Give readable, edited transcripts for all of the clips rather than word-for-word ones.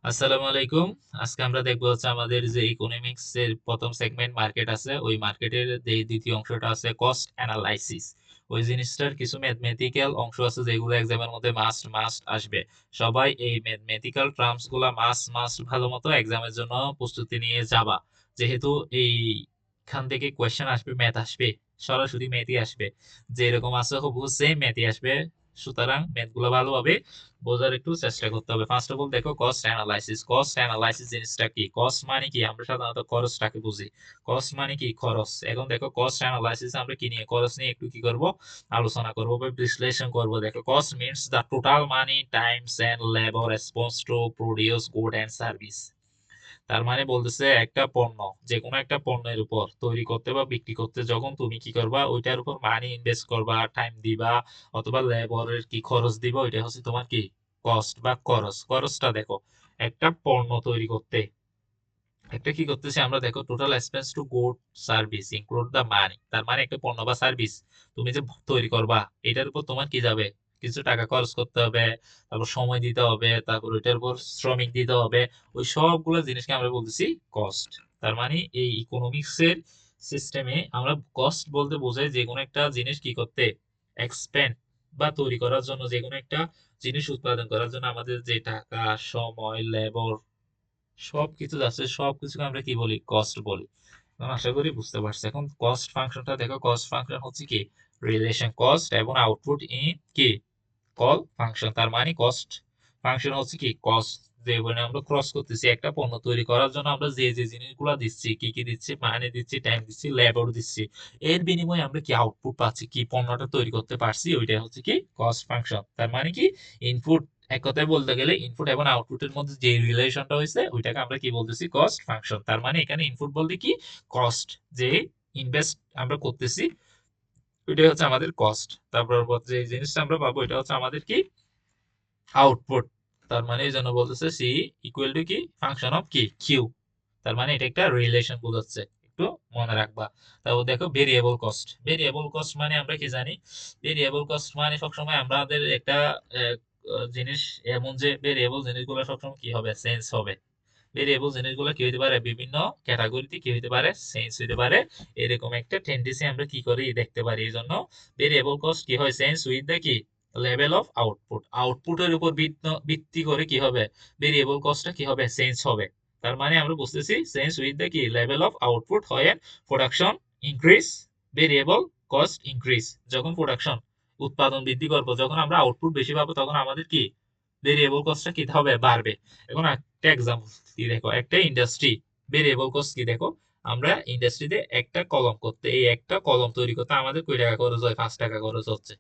আসসালামু আলাইকুম। আজকে আমরা দেখবো হচ্ছে আমাদের যে ইকোনমিক্স এর প্রথম সেগমেন্ট মার্কেট আছে, ওই মার্কেটের যে দ্বিতীয় অংশটা আছে কস্ট অ্যানালাইসিস। ওই জিনিসটার কিছু ম্যাথমেটিক্যাল অংশ আছে যেগুলো এক্সামের মধ্যে মাস্ট মাস্ট আসবে। সবাই এই ম্যাথমেটিক্যাল টার্মস গুলা মাস্ট মাস্ট ভালো মতো এক্সামের জন্য প্রস্তুতি নিয়ে যাবা। যেহেতু এইখান থেকে কোয়েশ্চেন আসবে, ম্যাথ আসবে, সরাসরি ম্যাথই আসবে। যে এরকম আছে হুবহু সেম ম্যাথই আসবে। সুতরাং ম্যাথ গুলো ভালোভাবে বোঝার একটু চেষ্টা করতে হবে। ফার্স্ট অফ অল দেখো কস্ট অ্যানালাইসিস। কস্ট অ্যানালাইসিস জিনিসটা কি? কস্ট মানে কি? আমরা সাধারণত খরচটাকে বুঝি। কস্ট মানে কি? খরচ। এখন দেখো কস্ট অ্যানালাইসিস আমরা কি নিয়ে, খরচ নিয়ে একটু কি করব, আলোচনা করব বা বিশ্লেষণ করব। দেখো cost means the total money, times and labour response to produce good and service. তার মানে বলতেছে একটা পণ্য, যে কোনো একটা পণ্যের উপর তৈরি করতে বা বিক্রি করতে যখন তুমি কি করবা, ওইটার উপর মানি ইনভেস্ট করবা, টাইম দিবা, অথবা লেবারের কি খরচ দিবা, ওইটা হচ্ছে তোমার কি কস্ট বা খরচ। খরচটা দেখো একটা পণ্য তৈরি করতে একটা কি করতেছি আমরা, দেখো total expense to good service include the মানি। তার মানে একটা পণ্য বা সার্ভিস তুমি যে তৈরি করবা, এটার উপর তোমার কি যাবে, কিছু টাকা খরচ করতে হবে, তারপর সময় দিতে হবে, তারপর ওইটার উপর শ্রমিক দিতে হবে। ওই সবগুলো জিনিসকে আমরা বলতেছি কস্ট। তার মানে এই ইকোনমিক্স এর সিস্টেমে আমরা কস্ট বলতে বোঝাই যে কোনো একটা জিনিস কি করতে, এক্সপেন্ড বা তৈরি করার জন্য, যে কোনো একটা জিনিস উৎপাদন করার জন্য আমাদের যে টাকা, সময়, লেবার সবকিছু আছে, সবকিছুকে আমরা কি বলি, কস্ট বলি। এখন আশা করি বুঝতে পারছি। এখন কস্ট ফাংশনটা দেখো, কস্ট ফাংশন হচ্ছে কি রিলেশন কস্ট এবং আউটপুট ইন কি কল ফাংশন। তার মানে কস্ট ফাংশন হচ্ছে কি কস্ট, যে মানে আমরা ক্রস করতেছি একটা পণ্য তৈরি করার জন্য আমরা যে যে জিনিসগুলো দিচ্ছি, কি কি দিচ্ছি, মানি দিচ্ছি, টাইম দিচ্ছি, লেবার দিচ্ছি, এর বিনিময়ে আমরা কি আউটপুট পাচ্ছি, কি পণ্যটা তৈরি করতে পারছি, ওইটা হচ্ছে কি কস্ট ফাংশন। তার মানে কি ইনপুট, এক কথায় বলতে গেলে ইনপুট এবং আউটপুটের মধ্যে যে রিলেশনটা হয়েছে ওইটাকে আমরা কি বলতেছি, কস্ট ফাংশন। তার মানে এখানে ইনপুট বলতে কি কস্ট, যে ইনভেস্ট আমরা করতেছি, ওইটাই হচ্ছে আমাদের কস্ট। তারপর যে জিনিসটা আমরা পাবো এটা হচ্ছে আমাদের কি আউটপুট। তার মানে এই জন্য বলতেছে সি ইকুয়াল টু কি ফাংশন অফ কি কিউ। তার মানে এটা একটা রিলেশন বোঝাচ্ছে, একটু মনে রাখবা। তারপর দেখো ভেরিয়েবল কস্ট। ভেরিয়েবল কস্ট মানে আমরা কি জানি, ভেরিয়েবল কস্ট মানে সবসময় আমাদের একটা আহ, জিনিস এমন যে ভেরিয়েবল জিনিসগুলো সবসময় কি হবে, চেঞ্জ হবে। ভেরিয়েবল জিনিসগুলো কি হতে পারে, বিভিন্ন ক্যাটাগরিতে কি হতে পারে, চেঞ্জ হতে পারে। এরকম একটা টেন্ডেন্সি আমরা কি করি, দেখতে পারি। এই জন্য ভেরিয়েবল কস্ট কি হয়, চেঞ্জ উইথ দ্য কি লেভেল অফ আউটপুট। আউটপুটের উপর ভিত্তি করে কি হবে, ভেরিয়েবল কস্টটা কি হবে, চেঞ্জ হবে। তার মানে আমরা বুঝতেছি চেঞ্জ উইথ দ্য কি লেভেল অফ আউটপুট হয় production increase, variable cost increase. যখন প্রোডাকশন উৎপাদন বৃদ্ধি করবো, যখন আমরা আউটপুট বেশি পাবো, তখন আমাদের কি ভেরিয়েবল কস্টটা কি হবে, বাড়বে। এখন একটা এক্সাম্পল কি দেখো, একটা ইন্ডাস্ট্রি ভেরিয়েবল কস্ট কি দেখো, আমরা ইন্ডাস্ট্রিতে একটা কলম করতে, এই একটা কলম তৈরি করতে আমাদের কয় টাকা খরচ হয়, 5 টাকা খরচ হচ্ছে।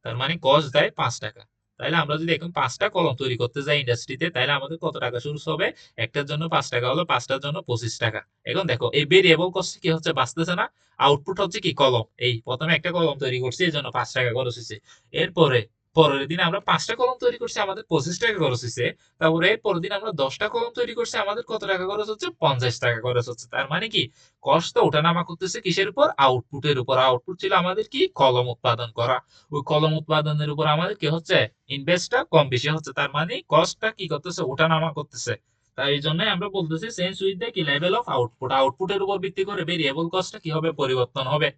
তার মানে কস্ট দেয় 5 টাকা। তাহলে আমরা যদি এখন 5টা কলম তৈরি করতে যাই ইন্ডাস্ট্রিতে, তাহলে আমাদের কত টাকা খরচ হবে, একটার জন্য 5 টাকা হলো, 5টার জন্য 25 টাকা। এখন দেখো এই ভেরিয়েবল কস্ট কি হচ্ছে, বাঁচতেছে না। আউটপুট হচ্ছে কি কলম, এই প্রথমে একটা কলম তৈরি করছি, এই জন্য 5 টাকা খরচ হয়েছে। এরপরে পরের দিন আমরা 5টা কলম তৈরি করছি, আমাদের 25 টাকা খরচ হয়েছে। তারপরে পরের দিন আমরা 10টা কলম তৈরি করছি, আমাদের কত টাকা খরচ হচ্ছে, 50 টাকা খরচ হচ্ছে। তার মানে কি কষ্ট তো ওঠানামা করতেছে কিসের উপর, আউটপুটের উপর। আউটপুট ছিল আমাদের কি কলম উৎপাদন করা, ওই কলম উৎপাদনের উপর আমাদের কি হচ্ছে, ইনভেস্টটা কম বেশি হচ্ছে। তার মানে কস্টটা কি করতেছে, ওঠানামা করতেছে। তাই এই জন্য আমরা বলতেছি চেঞ্জ উইথ দ্য কি লেভেল অফ আউটপুট। আউটপুটের উপর ভিত্তি করে ভেরিয়েবল কস্টটা কি হবে, পরিবর্তন হবে।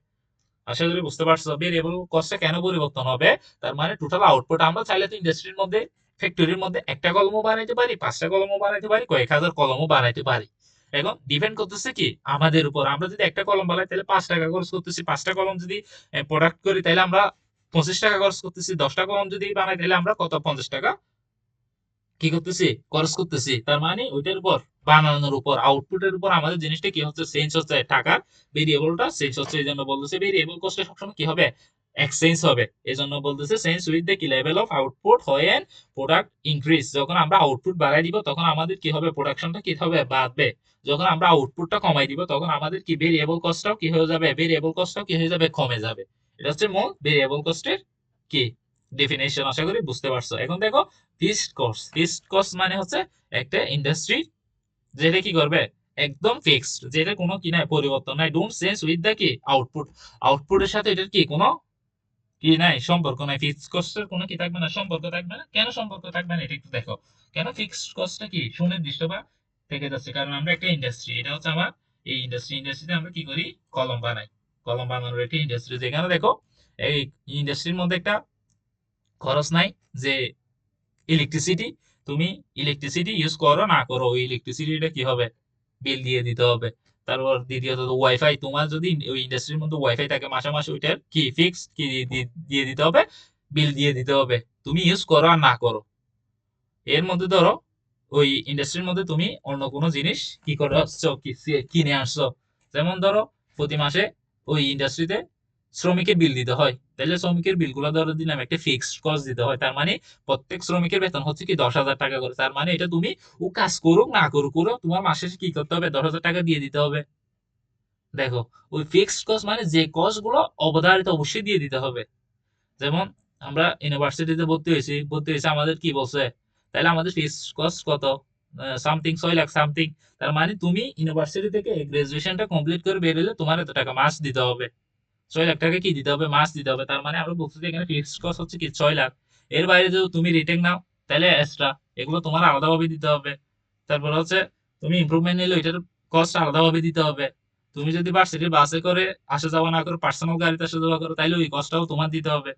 আশা করি বুঝতে পারছো ভেরিয়েবল কস্টটা কেন পরিবর্তন হবে। তার মানে টোটাল আউটপুট, আমরা চাইলে তো ইন্ডাস্ট্রির মধ্যে, ফ্যাক্টরির মধ্যে একটা কলমও বানাইতে পারি, 5টা কলমও বানাইতে পারি, কয়েক হাজার কলমও বানাইতে পারি। এখন ডিপেন্ড করতেছে কি আমাদের উপর। আমরা যদি একটা কলম বানাই তাহলে 5 টাকা খরচ করতেছি, 5টা কলম যদি প্রোডাক্ট করি তাহলে আমরা 25 টাকা খরচ করতেছি, 10টা কলম যদি বানাই তাহলে আমরা কত, 50 টাকা কি করতেছি, খরচ করতেছি। তার মানে ওইটার উপর, বানানোর উপর, আউটপুটের উপর আমাদের জিনিসটা কি হচ্ছে, চেঞ্জ হচ্ছে, টাকার ভেরিয়েবলটা চেঞ্জ হচ্ছে। এই জন্য বলতেছে ভেরিয়েবল কস্টে সবসময় কি হবে, এক্সচেঞ্জ হবে। এই জন্য বলতেছে চেঞ্জ উইথ দ্য কি লেভেল অফ আউটপুট হয় প্রোডাক্ট ইনক্রিজ। যখন আমরা আউটপুট বাড়াই দিব তখন আমাদের কি হবে, প্রোডাকশনটা কি হবে, বাড়বে। যখন আমরা আউটপুটটা কমাই দিব তখন আমাদের কি ভেরিয়েবল কস্টটাও কি হয়ে যাবে, ভেরিয়েবল কস্টটাও কি হয়ে যাবে, কমে যাবে। এটা হচ্ছে মূল ভেরিয়েবল কস্টের কি ডেফিনেশন। আশা করি বুঝতে পারছো। এখন দেখো ফিক্সড কস্ট। ফিক্সড কস্ট মানে হচ্ছে একটা ইন্ডাস্ট্রি যেটা কি করবে, একদম ফিক্সড, যেটা কোনো কি নাই, পরিবর্তন নাই, ডোন্ট চেঞ্জ উইথ দ্য কি আউটপুট। আউটপুটের সাথে এটার কি কোনো কি নাই, সম্পর্ক নাই, ফিক্সড কস্টের কোনো কি থাকবে না, সম্পর্ক থাকবে না। কেন সম্পর্ক থাকবে না এটা একটু দেখো। কেন ফিক্সড কস্টটা কি সুনির্দিষ্ট বা থেকে যাচ্ছে, কারণ আমরা একটা ইন্ডাস্ট্রি, এটা হচ্ছে আমার এই ইন্ডাস্ট্রিতে আমরা কি করি, কলম বানাই। কলম বানানোর একটা ইন্ডাস্ট্রি, যেখানে দেখো এই ইন্ডাস্ট্রির মধ্যে একটা খরচ নাই, যে ইলেকট্রিসিটি, তুমি ইলেকট্রিসিটি ইউজ করো না করো, ওই ইলেকট্রিসিটিটা কি হবে, বিল দিয়ে দিতে হবে। তারপর দ্বিতীয়ত ওয়াইফাই, তোমার যদি ওই ইন্ডাস্ট্রির মধ্যে ওয়াইফাই থাকে মাসে মাসে ওইটার কি ফিক্স কি দিয়ে দিতে হবে, বিল দিয়ে দিতে হবে, তুমি ইউজ করো আর না করো। এর মধ্যে ধরো ওই ইন্ডাস্ট্রির মধ্যে তুমি অন্য কোনো জিনিস কি করে আসছো, কিনে আসছো, যেমন ধরো প্রতি মাসে ওই ইন্ডাস্ট্রিতে শ্রমিকের বিল দিতে হয়, তাহলে শ্রমিকের বিলগুলো ধরো দিলাম একটা ফিক্সড কস্ট দিতে হয়, তার মানে প্রত্যেক শ্রমিকের বেতন হচ্ছে কি 10,000 টাকা করে, তার মানে এটা তুমি ও কাজ করুক না করুক করো তোমার মাসে কি করতে হবে, 10,000 টাকা দিয়ে দিতে হবে। দেখো, ওই ফিক্সড কস্ট মানে যে কস্ট গুলো অবধারিত অবশ্যই দিয়ে দিতে হবে। যেমন আমরা ইউনিভার্সিটিতে ভর্তি হয়েছি আমাদের কি বলছে, তাহলে আমাদের ফিক্স কস্ট কত, সামথিং 6 লাখ সামথিং, তার মানে তুমি ইউনিভার্সিটি থেকে গ্রাজুয়েশনটা কমপ্লিট করে বেরোলে তোমার এত টাকা মাস দিতে হবে, 6 লাখ টাকা কি দিতে হবে, মাস দিতে হবে। তার মানে আমরা বলছি যে এখানে ফিক্সড কস্ট হচ্ছে কি 6 লাখ। এর বাইরে যদি তুমি রিটেক নাও তাহলে এক্সট্রা, এগুলো তোমার আলাদাভাবে দিতে হবে। তারপর হচ্ছে তুমি ইমপ্রুভমেন্ট নিলে ওইটার কস্ট আলাদাভাবে দিতে হবে। তুমি যদি ভার্সিটির বাসে করে আসা যাওয়া না করো, পার্সোনাল গাড়িতে আসা যাওয়া করো, তাহলে ওই কস্টটাও তোমার দিতে হবে।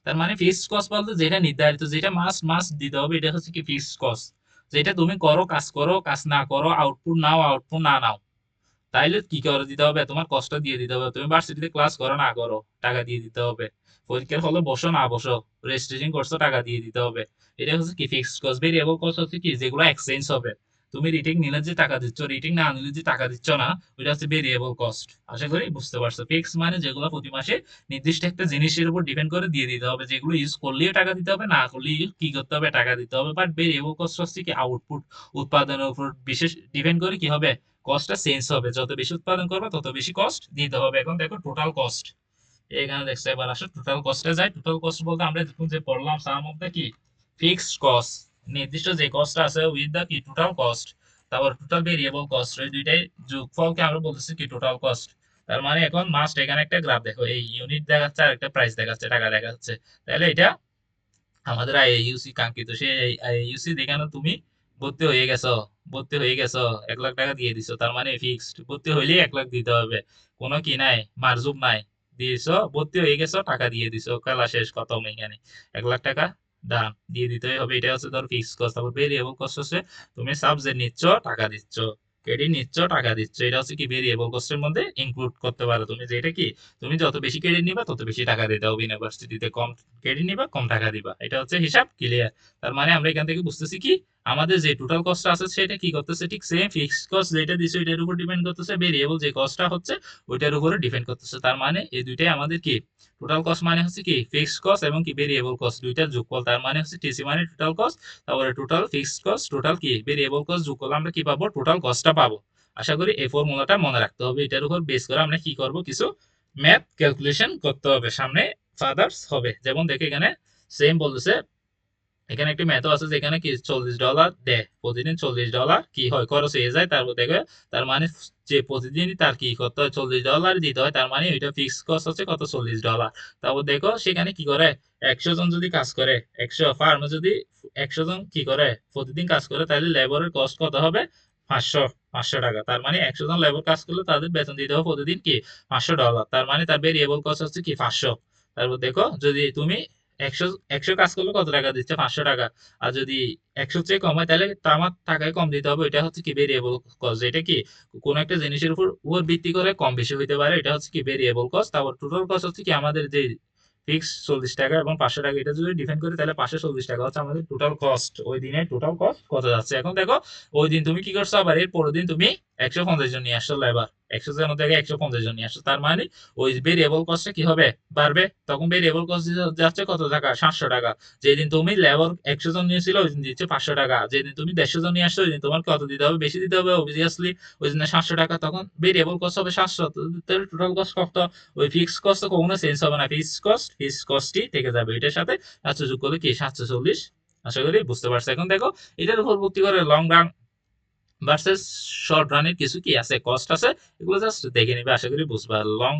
তার মানে ফিক্সড কস্ট বলতে যেটা নির্ধারিত, যেটা মাস্ট মাস্ট দিতে হবে, এটা হচ্ছে কি ফিক্সড কস্ট। যেটা তুমি করো, কাজ না করো, আউটপুট না নাও, তাইলে কি করে দিতে হবে, তোমার কষ্ট দিয়ে দিতে হবে। তুমি ভার্সিটিতে ক্লাস করো না করো, টাকা দিয়ে দিতে হবে। পরীক্ষার হলে বসো না বসো, রেজিস্ট্রেশন করছো, টাকা দিয়ে দিতে হবে। এটা হচ্ছে কি ফিক্সড কস্ট। ভেরিয়েবল কস্ট হচ্ছে কি যেগুলো এক্সচেঞ্জ হবে, তুমি রিটেক নিলে যে টাকা দিচ্ছ, রিটেক না নিলে যে টাকা দিচ্ছ না, ওইটা হচ্ছে ভেরিয়েবল কস্ট। আশা করি বুঝতে পারছো। ফিক্স মানে যেগুলো প্রতি মাসে নির্দিষ্ট একটা জিনিসের উপর ডিপেন্ড করে দিয়ে দিতে হবে, যেগুলো ইউজ করলেও টাকা দিতে হবে, না করলেও কি করতে হবে, টাকা দিতে হবে। বাট ভেরিয়েবল কস্ট হচ্ছে কি আউটপুট, উৎপাদনের উপর বিশেষ ডিপেন্ড করে কি হবে, কস্টটা চেঞ্জ হবে। যত বেশি উৎপাদন করবে তত বেশি কস্ট দিতে হবে। এখন দেখো টোটাল কস্ট, এখানে দেখছো, এবার আসো টোটাল কস্টে যাই। টোটাল কস্ট বলতে আমরা দেখুন যে পড়লাম সাম অফ দ্য কি ফিক্সড কস্ট, নির্দিষ্ট যে কস্টটা আছে উইথ দ্য কি টোটাল কস্ট, তারপর টোটাল ভেরিয়েবল কস্ট, এই দুইটাই যোগফলকে আমরা বলতেছি কি টোটাল কস্ট। তার মানে এখন মাস্ট এখানে একটা গ্রাফ দেখো, এই ইউনিট দেখাচ্ছে আর একটা প্রাইস দেখাচ্ছে, টাকা দেখাচ্ছে, তাহলে এটা আমাদের আইইউসি কাঙ্ক্ষিত। সেই আইইউসি দেখানো তুমি ভর্তি হয়ে গেছো, ভর্তি হয়ে গেছো, 1 লাখ টাকা দিয়ে দিছো, তার মানে ফিক্সড ভর্তি হইলেই 1 লাখ দিতে হবে, কোনো কি নাই, মার্জুম নাই। দিয়েছো, ভর্তি হয়ে গেছো, টাকা দিয়ে দিছো, খেলা শেষ, খতম এখানে। 1 লাখ টাকা ডান দিয়ে দিতেই হবে। এটা হচ্ছে ধর ফিক্সড কস্ট। তারপর ভেরিয়েবল কস্ট হচ্ছে তুমি সাবজেক্ট নিচ্ছ, টাকা দিচ্ছ, ক্রেডিট নিচ্ছ, টাকা দিচ্ছ, এটা হচ্ছে কি ভেরিয়েবল কস্টের মধ্যে ইনক্লুড করতে পারো তুমি। যেটা কি তুমি যত বেশি ক্রেডিট নিবা তত বেশি টাকা দিতে হবে, ইউনিভার্সিটিতে কম ক্রেডিট নিবা কম টাকা দিবা, এটা হচ্ছে হিসাব ক্লিয়ার। তার মানে আমরা এখান থেকে বুঝতেছি কি আমাদের যে টোটাল কস্ট আছে সেটা কি করতেছে, ঠিক সেম ফিক্সড কস্ট যেটা দিছে ওইটার উপর ডিপেন্ড করতেছে, ভেরিয়েবল যে কস্টটা হচ্ছে ওইটার উপরে ডিপেন্ড করতেছে। তার মানে এই দুইটাই আমাদের কি টোটাল কস্ট মানে হচ্ছে কি ফিক্সড কস্ট এবং কি ভেরিয়েবল কস্ট দুইটার যোগফল। তার মানে হচ্ছে টিসি মানে টোটাল কস্ট, তারপরে টোটাল ফিক্সড কস্ট, টোটাল কি ভেরিয়েবল কস্ট যোগ করলে আমরা কি পাবো, টোটাল কস্টটা পাবো। আশা করি এই ফর্মুলাটা মনে রাখতে হবে। এটার উপর বেস করে আমরা কি করব, কিছু ম্যাথ ক্যালকুলেশন করতে হবে সামনে ফাদার্স হবে। যেমন দেখে এখানে সেম বলতেছে, এখানে একটি ম্যাথও আছে যেখানে কি $40 দেয়, প্রতিদিন $40 কি হয় খরচ হয়ে যায়। তারপর দেখবে তার মানে যে প্রতিদিন তার কি করতে হয়, $40 দিতে হয়, তার মানে ওইটা ফিক্স কস্ট হচ্ছে কত, $40। তারপর দেখো সেখানে কি করে, 100 জন যদি কাজ করে, 100 ফার্মে যদি 100 জন কি করে প্রতিদিন কাজ করে, তাহলে লেবারের কস্ট কত হবে, 500 টাকা। তার মানে 100 জন লেবার কাজ করলে তাদের বেতন দিতে হবে প্রতিদিন কি $500। তার মানে তার ভেরিয়েবল কস্ট হচ্ছে কি 500। তারপর দেখো যদি তুমি একশো একশো কাজ করলে কত টাকা দিচ্ছে, 500 টাকা। আর যদি 100 চেয়ে কম হয় তাহলে আমার টাকায় কম দিতে হবে। এটা হচ্ছে কি ভেরিয়েবল কস্ট। এটা কি কোন একটা জিনিসের উপর ভিত্তি করে কম বেশি হইতে পারে, এটা হচ্ছে কি ভেরিয়েবল কস্ট। তারপর টোটাল কস্ট হচ্ছে কি আমাদের যে ফিক্স 40 টাকা এবং 500 টাকা, এটা যদি ডিফাইন করি তাহলে 540 টাকা হচ্ছে আমাদের টোটাল কস্ট। ওই দিনের টোটাল কস্ট কত যাচ্ছে। এখন দেখো ওই দিন তুমি কি করছো, আবার এর পরের দিন তুমি 150 জন নিয়ে আসছো লেবার, 100 জনের জায়গায় 150 জন নিয়ে আসছো, তার মানে ওই ভেরিয়েবল কস্টটা কি হবে, বাড়বে। তখন ভেরিয়েবল কস্ট যাচ্ছে কত টাকা, 700 টাকা। যেদিন তুমি লেবার 100 জন নিয়েছিল ওই দিন দিচ্ছে 500 টাকা। যেদিন তুমি 150 জন নিয়ে আসছো ওই দিন তোমার কত দিতে হবে, বেশি দিতে হবে অবভিয়াসলি, ওই দিন 700 টাকা। তখন ভেরিয়েবল কস্ট হবে 700, তাহলে টোটাল কস্ট কত, ওই ফিক্সড কস্ট তো কখনো চেঞ্জ হবে না, ফিক্সড কস্টই থেকে যাবে। এটার সাথে 700 যোগ করলে কি 740। আশা করি বুঝতে পারছো। এখন দেখো এটার উপর ভিত্তি করে লং রান ভার্সেস শর্ট রানের কিছু কি আছে, কস্ট আছে, এগুলো জাস্ট দেখে নিবে, আশা করি বুঝবা। লং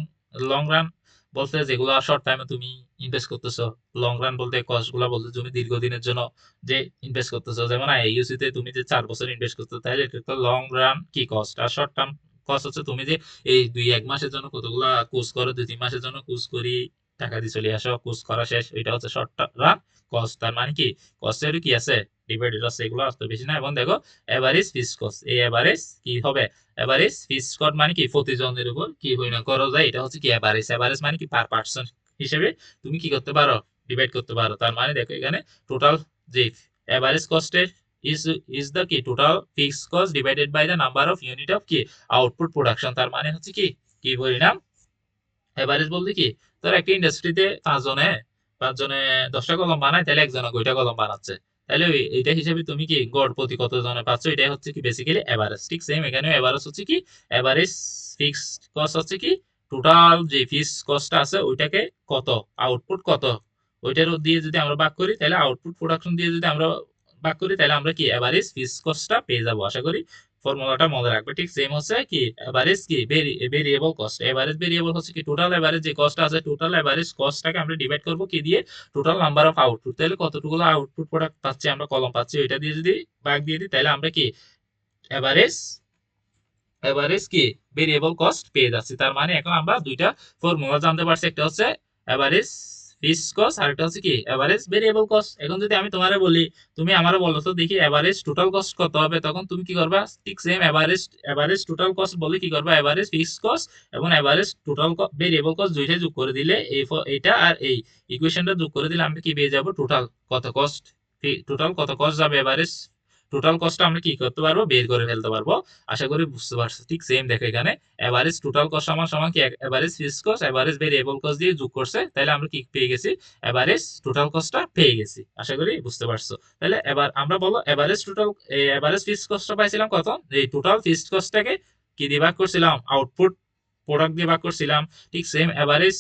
লং রান বলতে যেগুলো শর্ট টাইমে তুমি ইনভেস্ট করতেছো। লং রান বলতে কস্ট গুলা বলতে তুমি দীর্ঘদিনের জন্য যে ইনভেস্ট করতেছো, যেমন আইইউসি তে তুমি যে 4 বছর ইনভেস্ট করতে, তাহলে এটা তো লং রান কি কস্ট। আর শর্ট টার্ম কস্ট হচ্ছে তুমি যে এই 2-1 মাসের জন্য কতগুলা কোর্স করো, 2-3 মাসের জন্য কোর্স করি টাকা দিয়ে চলে আসো, কোর্স করা শেষ, এটা হচ্ছে শর্ট রান কস্ট। তার মানে কি কস্টের কি আছে, ডিভাইডেড আছে, এগুলো আসতে বেশি না। এবং দেখো এভারেজ ফিক্সড কস্ট, এই এভারেজ কি হবে, এভারেজ ফিক্সড কস্ট মানে কি প্রতিজনের উপর কি হয় না করা যায়, এটা হচ্ছে কি এভারেজ। এভারেজ মানে কি পার পার্সন হিসেবে তুমি কি করতে পারো, ডিভাইড করতে পারো। তার মানে দেখো এখানে টোটাল যে এভারেজ কস্টের is is the কি total fixed cost divided by the number of unit of কি আউটপুট প্রোডাকশন। তার মানে হচ্ছে কি কি পরিণাম, এভারেজ বলতে কি, ধর একটা ইন্ডাস্ট্রিতে 5 জনে 10টা কলম বানায়, তাহলে একজনে 2টা কলম বানাচ্ছে, তাহলে এইটা হিসেবে তুমি কি গড় প্রতি কত জনে পাচ্ছ, এটাই হচ্ছে কি বেসিক্যালি এভারেজ। ঠিক সেম এখানে এভারেজ হচ্ছে কি, এভারেজ ফিক্সড কস্ট হচ্ছে কি টোটাল যে ফিক্সড কস্টটা আছে ওইটাকে কত আউটপুট কত ওইটার দিয়ে যদি আমরা ভাগ করি, তাহলে আউটপুট প্রোডাকশন দিয়ে যদি আমরা ভাগ করি, তাহলে আমরা কি এভারেজ ফিক্সড কস্টটা পেয়ে যাবো। আশা করি ফর্মুলাটা মনে রাখবে। ঠিক সেম হচ্ছে কি এভারেজ কি ভেরিয়েবল কস্ট। এভারেজ ভেরিয়েবল হচ্ছে কি টোটাল এভারেজ যে কস্ট আছে, টোটাল এভারেজ কস্টটাকে আমরা ডিভাইড করব কি দিয়ে, টোটাল নাম্বার অফ আউটপুট, তাহলে কতটুকু আউটপুট প্রোডাক্ট পাচ্ছি আমরা, কলম পাচ্ছি, ওইটা দিয়ে যদি ভাগ দিয়ে দিই, তাহলে আমরা কি এভারেজ এভারেজ কি ভেরিয়েবল কস্ট পেয়ে যাচ্ছি। তার মানে এখন আমরা দুইটা ফর্মুলা জানতে পারছি, একটা হচ্ছে এভারেজ ফিক্সড কস্ট আর একটা হচ্ছে কি এভারেজ ভেরিয়েবল কস্ট। এখন যদি আমি তোমারে বলি, তুমি আমারে বলো তো দেখি এভারেজ টোটাল কস্ট কত হবে, তখন তুমি কি করবা, ঠিক same average average total cost বলে কি করবা, এভারেজ ফিক্সড কস্ট এবং এভারেজ টোটাল ভেরিয়েবল কস্ট দুইটাই যোগ করে দিলে এইটা আর এই ইকুয়েশনটা যোগ করে দিলে আমরা কি পেয়ে যাবো, টোটাল কত কস্ট, টোটাল কত কস্ট যাবে, এভারেজ টোটাল কস্টটা আমরা কি করতে পারবো, বের করে ফেলতে পারবো। আশা করি বুঝতে পারছো। ঠিক সেম দেখো এখানে এভারেজ টোটাল কস্ট সমান সমান কি average fixed cost average variable cost দিয়ে যোগ করছে, তাহলে আমরা কি পেয়ে গেছি, এভারেজ টোটাল কস্টটা পেয়ে গেছি। আশা করি বুঝতে পারছো। তাহলে এবার আমরা বলো এভারেজ টোটাল এভারেজ ফিক্সড কস্টটা পাইছিলাম কত, এই টোটাল ফিক্সড কস্টটাকে কি দিয়ে ভাগ করছিলাম, আউটপুট প্রোডাক্ট দিয়ে ভাগ করছিলাম। ঠিক সেম এভারেজ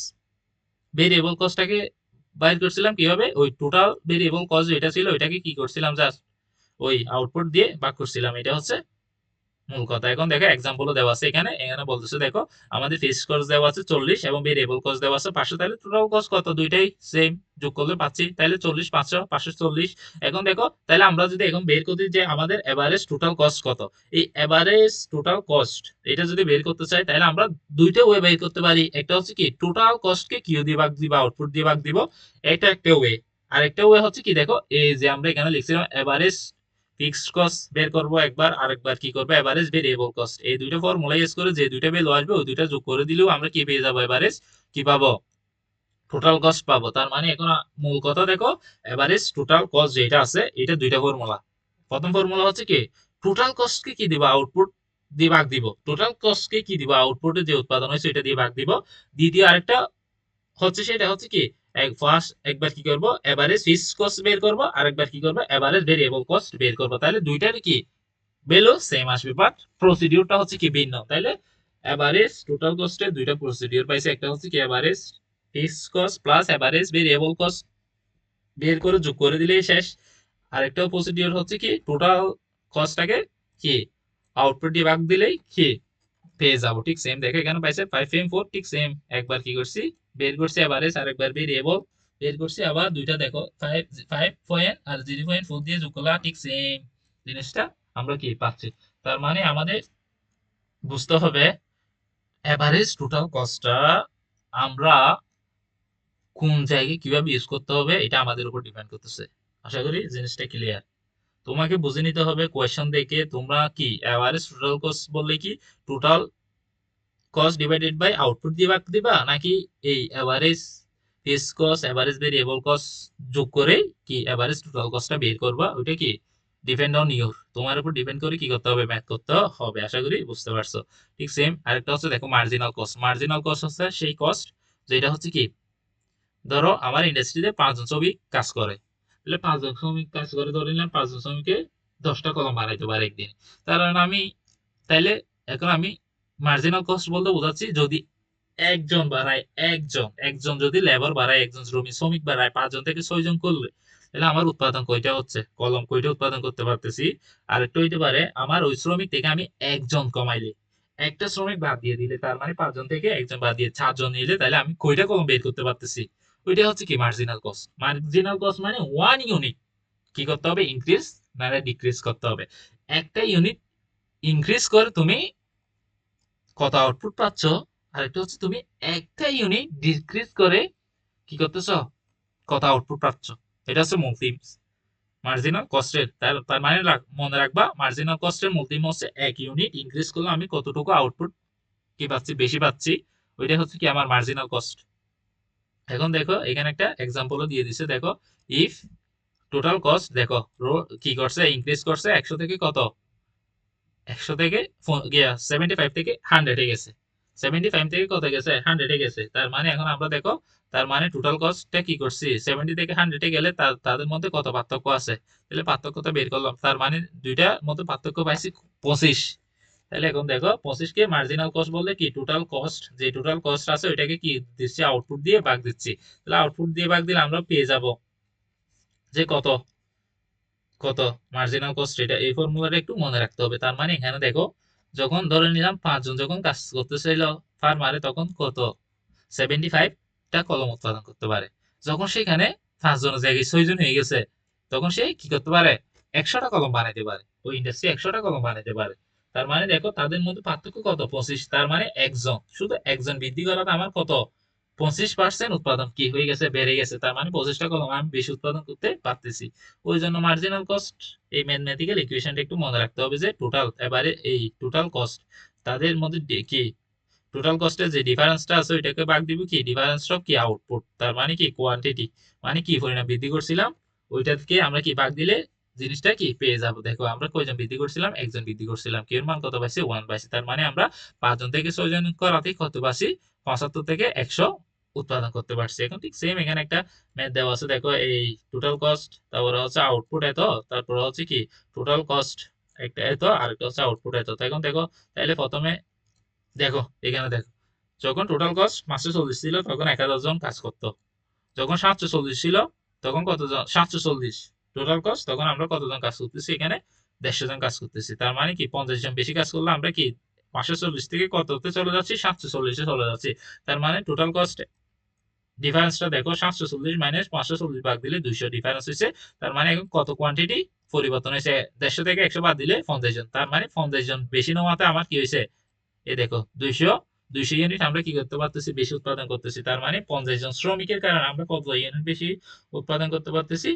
ভেরিয়েবল কস্টটাকে বাইর করছিলাম কিভাবে, ওই টোটাল ভেরিয়েবল কস্ট যেটা ছিল ওইটাকে কি করছিলাম, জাস্ট ওই আউটপুট দিয়ে ভাগ করছিলাম। এটা হচ্ছে মূল কথা। এখন দেখো এক্সাম্পল দেওয়া আছে এখানে, এখানে বলতেছে দেখো আমাদের ফিক্সড কস্ট দেওয়া আছে 40 এবং ভেরিয়েবল কস্ট দেওয়া আছে 500, তাহলে টোটাল কস্ট কত, দুইটাই সেম, যোগ করলে পাচ্ছি, তাহলে 40 500 540। এখন দেখো তাহলে আমরা যদি এখন বের করি যে আমাদের এভারেজ টোটাল কস্ট কত, এই এভারেজ টোটাল কস্ট এটা যদি বের করতে চাই, তাহলে আমরা দুইটা ওয়ে বের করতে পারি। একটা হচ্ছে কি টোটাল কস্টকে কিউ দিয়ে ভাগ দিব, আউটপুট দিয়ে ভাগ দিব, এটা একটা ওয়ে। আর একটা ওয়ে হচ্ছে কি দেখো এই যে আমরা এখানে লিখছিলাম এভারেজ ফিক্সড কস্ট বের করব একবার, আরেকবার কি করবো এভারেজ ভেরিয়েবল কস্ট, এই দুইটা ফর্মুলা ইউজ করে যে দুইটা ভ্যালু আসবে ওই দুইটা যোগ করে দিলেও আমরা কি পেয়ে যাবো, এভারেজ কি পাবো, টোটাল কস্ট পাবো। তার মানে এখন মূল কথা দেখো এভারেজ টোটাল কস্ট যেটা আছে এটা দুইটা ফর্মুলা। প্রথম ফর্মুলা হচ্ছে কি টোটাল কস্টকে কি দিব, আউটপুট দিয়ে ভাগ দিব, টোটাল কস্টকে কি দিব, আউটপুটে যে উৎপাদন হয়েছে এটা দিয়ে ভাগ দিব। দ্বিতীয় আরেকটা হচ্ছে সেটা হচ্ছে কি ফার্স্ট একবার কি করব এভারেজ ফিক্সড কস্ট বের করব, আরেকবার কি করব এভারেজ ভেরিয়েবল কস্ট বের করব, তাহলে দুইটার কি ভ্যালু সেম আসবে, বাট প্রসিডিউরটা হচ্ছে কি ভিন্ন। তাইলে এভারেজ টোটাল কস্টে দুইটা প্রসিডিউর পাইছে, একটা হচ্ছে কি average fixed cost plus average variable cost বের করে যোগ করে দিলেই শেষ। আরেকটা প্রসিডিউর হচ্ছে কি টোটাল কস্টটাকে কি আউটপুট দিয়ে ভাগ দিলেই কি পেয়ে যাবো। ঠিক সেম দেখো এখানে পাইছে 5m4, ঠিক সেম একবার কি করছি বের করছি এভারেজ, আরেকবার ভেরিয়েবল বের করছি, আবার দুইটা দেখো 5 আর 0.4 দিয়ে যোগ করলাম, ঠিক সেম জিনিসটা আমরা কি পাচ্ছি। তার মানে আমাদের বুঝতে হবে এভারেজ টোটাল কস্টটা আমরা কোন জায়গায় কিভাবে ইউজ করতে হবে এটা আমাদের উপর ডিপেন্ড করতেছে। আশা করি জিনিসটা ক্লিয়ার। তোমাকে বুঝে নিতে হবে কোয়েশ্চন দেখে তোমরা কি এভারেজ টোটাল কস্ট বললে কি total cost divided by output দিয়ে ভাগ দিবা, নাকি এই average fixed cost average variable cost যোগ করে কি এভারেজ টোটাল কস্টটা বের করবা, ওইটা কি ডিপেন্ড অন ইউর, তোমার উপর ডিপেন্ড করে কি করতে হবে, ম্যাথ করতে হবে। আশা করি বুঝতে পারছো। ঠিক সেম আরেকটা হচ্ছে দেখো মার্জিনাল কস্ট। মার্জিনাল কস্ট হচ্ছে সেই কস্ট যেটা হচ্ছে কি ধরো আমার ইন্ডাস্ট্রিতে 5 জন শ্রমিক কাজ করে, তাহলে 5 জন শ্রমিক কাজ করে ধরে নিলাম 5 জন শ্রমিকে 10টা কলম বানাইতে পারে একদিন। কারণ আমি তাইলে এখন আমি মার্জিনাল কস্ট বলতে বোঝাচ্ছি যদি একজন বাড়ায়, একজন একজন যদি লেবার বাড়ায়, একজন শ্রমিক বাড়ায় 5 জন থেকে 6 জন করলে, তাহলে আমার উৎপাদন কয়টা হচ্ছে, কলম কয়টা উৎপাদন করতে পারতেছি। আর একটা হইতে পারে আমার ওই শ্রমিক থেকে আমি একজন কমাইলে, একটা শ্রমিক বাদ দিয়ে দিলে, তার মানে 5 জন থেকে একজন বাদ দিয়ে 4 জন নিলে, তাহলে আমি কয়টা কলম বের করতে পারতেছি, ওইটা হচ্ছে কি মার্জিনাল কস্ট। মার্জিনাল কস্ট মানে 1 ইউনিট কি করতে হবে, ইনক্রিজ না ডিক্রিজ করতে হবে। একটা ইউনিট ইনক্রিজ করে তুমি কত আউটপুট পাচ্ছ, আর একটা হচ্ছে তুমি একটা ইউনিট ডিক্রিজ করে কি করতেছ, কত আউটপুট পাচ্ছ। এটা হচ্ছে মূল থিমস মার্জিনাল কস্টের। তার মানে মনে রাখবা মার্জিনাল কস্টের মূল থিম হচ্ছে এক ইউনিট ইনক্রিজ করলে আমি কতটুকু আউটপুট কি পাচ্ছি, বেশি পাচ্ছি, ওইটা হচ্ছে কি আমার মার্জিনাল কস্ট। এখন দেখো এখানে একটা এক্সাম্পলও দিয়ে দিছে, দেখো ইফ টোটাল কস্ট, দেখো রো কি করছে, ইনক্রিজ করছে 100 থেকে কত, 100 থেকে 75 থেকে 100 এ গেছে, 75 থেকে কত গেছে, 100 এ গেছে। তার মানে এখন আমরা দেখো, তার মানে টোটাল কস্টটা কি করছি, 70 থেকে 100 এ গেলে তাদের মধ্যে কত পার্থক্য আছে, তাহলে পার্থক্যটা বের করলাম। তার মানে দুইটার মধ্যে পার্থক্য পাইছি 25। তাহলে এখন দেখো 25 কে মার্জিনাল কস্ট বললে কি, টোটাল কস্ট, যে টোটাল কস্ট আছে ওইটাকে কি দিচ্ছি, আউটপুট দিয়ে ভাগ দিচ্ছি। তাহলে আউটপুট দিয়ে ভাগ দিলে আমরা পেয়ে যাব যে কত, কত মার্জিনাল কস্ট। এটা এই ফর্মুলাটা একটু মনে রাখতে হবে। তার মানে এখানে দেখো, যখন ধরে নিলাম 5 জন যখন কাজ করতে চাইল ফার্মারে, তখন কত 75টা কলম উৎপাদন করতে পারে। যখন সেখানে 5 জনের জায়গায় 6 জন হয়ে গেছে, তখন সে কি করতে পারে, 100টা কলম বানাইতে পারে, ওই ইন্ডাস্ট্রি 100টা কলম বানাইতে পারে। তার মানে দেখো তাদের মধ্যে পার্থক্য কত, 25। তার মানে একজন, শুধু একজন বৃদ্ধি করাতে আমার কত, 25% উৎপাদন কি হয়ে গেছে, বেড়ে গেছে। তার মানে 25টা কলম আমি বেশি উৎপাদন করতে পারতেছি। ওই জন্য মার্জিনাল কস্ট, এই ম্যাথমেটিক্যাল ইকুয়েশনটা একটু মনে রাখতে হবে যে টোটাল, এবারে এই টোটাল কস্ট তাদের মধ্যে কি, টোটাল কস্টের যে ডিফারেন্সটা আছে ওইটাকে ভাগ দিব কি, ডিফারেন্স অফ কি আউটপুট, তার মানে কি কোয়ান্টিটি, মানে কি পরিমাণ বৃদ্ধি করছিলাম ওইটাকে আমরা কি ভাগ দিলে জিনিসটা কি পেয়ে যাব। দেখো আমরা কয়জন বৃদ্ধি করছিলাম, একজন বৃদ্ধি করছিলাম, কি এর মান কত পাইছি, 1 পাইছি। তার মানে আমরা 5 জন থেকে 6 জন করাতেই কত পাচ্ছি, 75 থেকে 100 উৎপাদন করতে পারছি। এখন ঠিক সেম এখানে একটা ম্যাথ দেওয়া আছে, দেখো এই টোটাল কস্ট, তারপরে হচ্ছে আউটপুট এত, তারপরে হচ্ছে কি টোটাল কস্ট একটা এত, আরেকটা হচ্ছে আউটপুট এত। তো এখন দেখো, তাহলে প্রথমে দেখো এখানে দেখো, যখন টোটাল কস্ট 540 ছিল তখন 1000 জন কাজ করতো, যখন 740 ছিল তখন কতজন, 740 টোটাল কস্ট, তখন আমরা কতজন কাজ করতেছি, এখানে 150 জন কাজ করতেছি। তার মানে কি 50 জন বেশি কাজ করলে আমরা কি 540 থেকে কততে চলে যাচ্ছি, 740-এ চলে যাচ্ছি। তার মানে টোটাল কস্ট ডিফারেন্সটা দেখো, 740 মাইনাস 540 ভাগ দিলে 200 ডিফারেন্স হয়েছে। তার মানে এখন কত কোয়ান্টিটি পরিবর্তন হয়েছে, 150 থেকে 100 বাদ দিলে 50 জন। তার মানে 50 জন বেশি নেওয়াতে আমার কি হয়েছে, এই দেখো 200 ইউনিট আমরা কি করতে পারতেছি, বেশি উৎপাদন করতেছি। তার মানে 50 জন শ্রমিকের কারণে আমরা কত ইউনিট বেশি উৎপাদন করতে পারতেছি,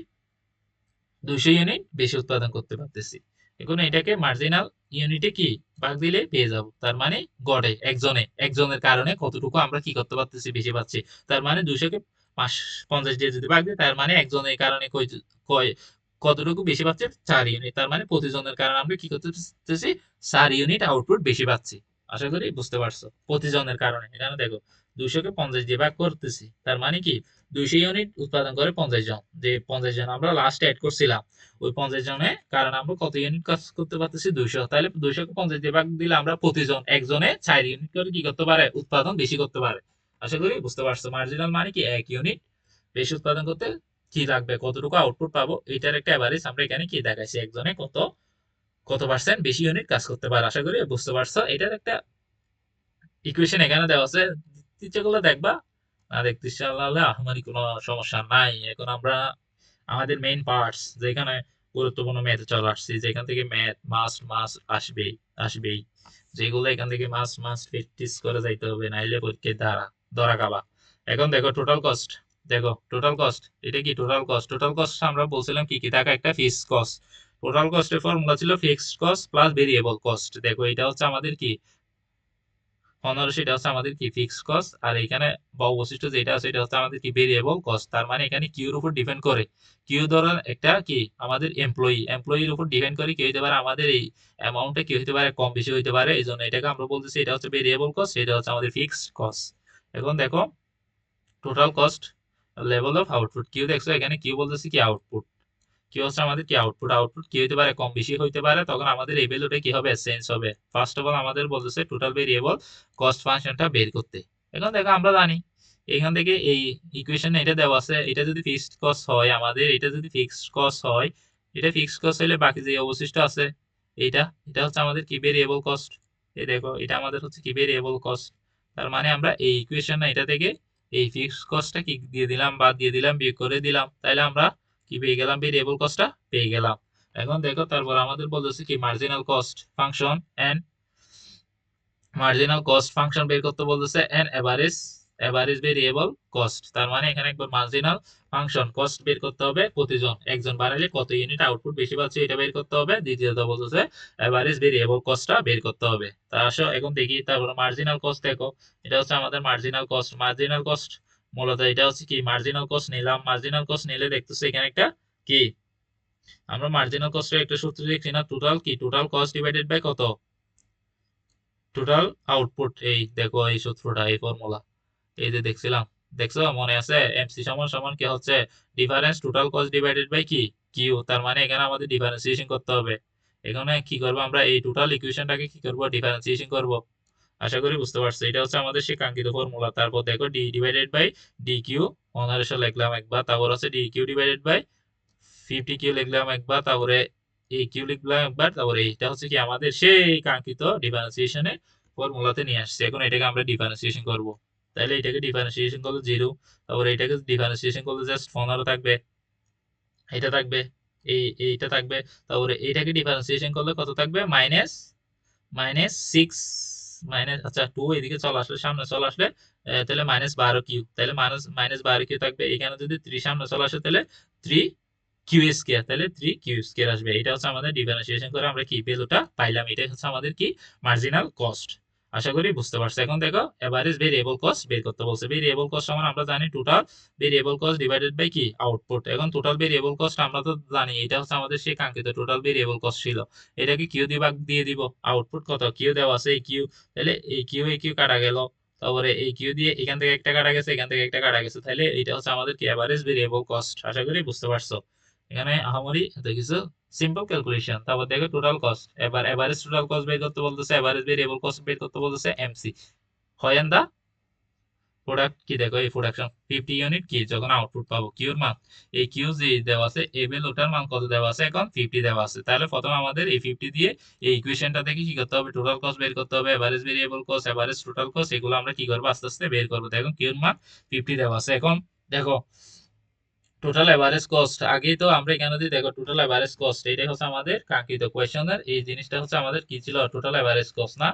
200 ইউনিট বেশি উৎপাদন করতে পারতেছি। এখন এটাকে মার্জিনাল ইউনিটে কি ভাগ দিলে পেয়ে যাব। তার মানে গড়ে একজনের কারণে কতটুকু আমরা কি করতে পারতেছি, বেশি পাচ্ছি। তার মানে 200 কে 50 দিয়ে যদি ভাগ দিই, তার মানে একজনের কারণে কয় কতটুকু বেশি পাচ্ছে, 4 ইউনিট। তার মানে প্রতিজনের কারণে আমরা কি করতে পারতেছি, 4 ইউনিট আউটপুট বেশি পাচ্ছি। আশা করি বুঝতে পারছো, প্রতিজনের কারণে। এখানে দেখো 200 কে 50 দিয়ে ভাগ করতেছি, তার মানে কি 200 ইউনিট উৎপাদন করে 50 জন, যে 50 জন আমরা লাস্ট অ্যাড করছিলাম, ওই 50 জনের কারণে আমরা কত ইউনিট কাজ করতে পারতেছি, 200। তাহলে 200 কে 50 দিয়ে ভাগ দিলে আমরা প্রতিজন একজনে 4 ইউনিট করে কি করতে পারে, উৎপাদন বেশি করতে পারে। আশা করি বুঝতে পারছো, মার্জিনাল মানে কি 1 ইউনিট বেশি উৎপাদন করতে কি লাগবে, কতটুকু আউটপুট পাবো, এটার একটা এভারেজ আমরা এখানে কি দেখাইছি, একজনে কত কত পার্সেন্ট বেশি ইউনিট কাজ করতে পারে। আশা করি বুঝতে পারছো। এটার একটা ইকুয়েশন এখানে দেওয়া আছে, ইচ্ছে করলে দেখবা, না দেখতে চাইলে আমারই কোনো সমস্যা নাই। এখন আমরা আমাদের মেইন পার্টস, যেখানে গুরুত্বপূর্ণ ম্যাথ চলে আসছি, যেখান থেকে ম্যাথ মাস্ট আসবেই, যেগুলো এখান থেকে মাস্ট প্র্যাকটিস করে যাইতে হবে, নাইলে পরীক্ষায় ধরা খাবা। এখন দেখো টোটাল কস্ট, দেখো টোটাল কস্ট, এটা কি টোটাল কস্ট আমরা বলছিলাম কি কি টাকা, একটা ফিক্সড কস্ট। টোটাল কস্টের ফর্মুলা ছিল fixed cost plus variable cost. দেখো এটা হচ্ছে আমাদের কি 15, সেটা হচ্ছে আমাদের কি ফিক্সড কস্ট, আর এখানে বা অবশিষ্ট যেটা আছে এটা হচ্ছে আমাদের কি ভেরিয়েবল কস্ট। তার মানে এখানে কিউর উপর ডিপেন্ড করে, কিউ ধরো একটা কি আমাদের এমপ্লয়ির উপর ডিপেন্ড করে কি হতে পারে, আমাদের এই অ্যামাউন্টটা কি হতে পারে, কম বেশি হতে পারে। এই জন্য এটাকে আমরা বলতেছি এটা হচ্ছে ভেরিয়েবল কস্ট, এটা হচ্ছে আমাদের ফিক্সড কস্ট। এখন দেখো total cost level of output, Q দেখছো এখানে কিউ বলতেছি কি আউটপুট, কি হচ্ছে আমাদের কি আউটপুট কি হতে পারে, কম বেশি হইতে পারে। তখন আমাদের এই ভ্যালুটা কি হবে, চেঞ্জ হবে। ফার্স্ট অফ অল আমাদের বলতেছে টোটাল ভেরিয়েবল কস্ট ফাংশনটা বের করতে। এখন দেখো আমরা জানি এখান থেকে এই ইকুয়েশনে এটা দেওয়া আছে, এটা যদি ফিক্সড কস্ট হয় আমাদের, এটা যদি ফিক্সড কস্ট হয়, এটা ফিক্সড কস্ট হলে বাকি যে অবশিষ্ট আছে এইটা, এটা হচ্ছে আমাদের কি ভেরিয়েবল কস্ট। এই দেখো এটা আমাদের হচ্ছে কি ভেরিয়েবল কস্ট। তার মানে আমরা এই ইকুয়েশনে এটা থেকে এই ফিক্সড কস্টটা কি দিয়ে দিলাম, বাদ দিয়ে দিলাম, বিয়োগ করে দিলাম, তাইলে আমরা কি পেয়ে গেলাম, ভেরিয়েবল কস্টটা পেয়ে গেলাম। এখন দেখো তারপর আমাদের বলতেছে কি marginal cost function and marginal cost function বের করতে বলতেছে এন্ড এভারেজ ভেরিয়েবল কস্ট। তার মানে এখানে একবার মার্জিনাল ফাংশন কস্ট বের করতে হবে, প্রতিজন একজন বাড়ালে কত ইউনিট আউটপুট বেশি পাচ্ছে এটা বের করতে হবে। দ্বিতীয়ত বলতেছে এভারেজ ভেরিয়েবল কস্টটা বের করতে হবে। তা আসো এখন দেখি, তারপর মার্জিনাল কস্ট দেখো, এটা হচ্ছে আমাদের মার্জিনাল কস্ট। মার্জিনাল কস্ট মূলত এটা হচ্ছে কি, মার্জিনাল কস্ট নিলাম, মার্জিনাল কস্ট নিলে দেখতেছে এখানে একটা কি, আমরা মার্জিনাল কস্টের একটা সূত্র দেখছি না, টোটাল কি, টোটাল কস্ট ডিভাইডেড বাই কত, টোটাল আউটপুট। এই দেখো এই সূত্রটা, এই ফর্মুলা, এই যে দেখছিলাম, দেখছো মনে আছে, এমসি সমান সমান কি হচ্ছে, difference total cost divided by কি, কিউ। তার মানে এখানে আমাদের ডিফারেন্সিয়েশন করতে হবে। এখানে কি করবো আমরা, এই টোটাল ইকুয়েশনটাকে কি করব, ডিফারেন্সিয়েশন করব। আশা করি বুঝতে পারছো, এটা হচ্ছে আমাদের সেই কাঙ্ক্ষিত ফর্মুলা। তারপর দেখো d divided by d q অনারেশন লিখলাম একবার, তারপর হচ্ছে d q divided by 50 q লিখলাম একবার, তারপরে এই কিউ লিখলাম একবার, তারপরে এইটা হচ্ছে কি আমাদের সেই কাঙ্ক্ষিত ডিফারেন্সিয়েশনে ফর্মুলাতে নিয়ে আসছে। এখন এটাকে আমরা ডিফারেন্সিয়েশন করব, তাহলে এটাকে ডিফারেন্সিয়েশন করলে 0, তারপরে এটাকে ডিফারেন্সিয়েশন করলে জাস্ট 15 থাকবে, এটা থাকবে, এইটা থাকবে, তারপরে এইটাকে ডিফারেন্সিয়েশন করলে কত থাকবে, মাইনাস মাইনাস 6, মাইনাস আচ্ছা 2 এদিকে চলে আসলে, সামনে চলে আসলে তাহলে -12 কিউ, তাহলে -12 কিউ থাকবে। এখানে যদি 3 সামনে চলে আসে তাহলে 3 কিউ স্কয়ার, তাহলে 3 কিউ স্কয়ার আসবে। এটা হচ্ছে আমাদের ডিফারেন্সিয়েশন করে আমরা কি ভ্যালুটা পাইলাম, এটাই হচ্ছে আমাদের কি মার্জিনাল কস্ট। আশা করি বুঝতে পারছো। এখন দেখো এভারেজ ভেরিয়েবল কস্ট বের করতে বলছে। ভেরিয়েবল কস্ট সমান আমরা জানি total variable cost divided by কি আউটপুট। এখন টোটাল ভেরিয়েবল কস্ট আমরা তো জানি এটা হচ্ছে আমাদের সেই কাঙ্ক্ষিত টোটাল ভেরিয়েবল কস্ট ছিল, এটাকে কিউ দিয়ে ভাগ দিয়ে দিব, আউটপুট কত, কিউ দেওয়া আছে এই কিউ, তাহলে এই কিউ কাটা গেল, তারপরে এই কিউ দিয়ে এখান থেকে একটা কাটা গেছে, এখান থেকে একটা কাটা গেছে, তাহলে এটা হচ্ছে আমাদের কি এভারেজ ভেরিয়েবল কস্ট। আশা করি বুঝতে পারছো। এখানে আহামরি এত কিছু, সিম্পল ক্যালকুলেশন। তারপর দেখো টোটাল কস্ট, এবার এভারেজ টোটাল কস্ট বের করতে বলতেছে, এভারেজ ভেরিয়েবল কস্ট বের করতে বলতেছে এমসি, হয় এন্ড দা প্রোডাক্ট কি, দেখো এই প্রোডাকশন 50 ইউনিট কি যখন আউটপুট পাবো, কিউর মান, এই কিউ যে দেওয়া আছে এই ভ্যালুটার মান কত দেওয়া আছে, এখন 50 দেওয়া আছে। তাহলে প্রথমে আমাদের এই 50 দিয়ে এই ইকুয়েশনটা থেকে কি করতে হবে, টোটাল কস্ট বের করতে হবে, average variable cost, average total cost, এগুলো আমরা কি করবো আস্তে আস্তে বের করবো। দেখো কিউর মান 50 দেওয়া আছে। এখন দেখো টোটাল এভারেজ কস্ট, আগেই তো আমরা এখানে যদি দেখো টোটাল এভারেজ কস্ট, এটাই হচ্ছে আমাদের কাঙ্ক্ষিত কোয়েশনের, এই জিনিসটা হচ্ছে আমাদের কি ছিল, টোটাল এভারেজ কস্ট না,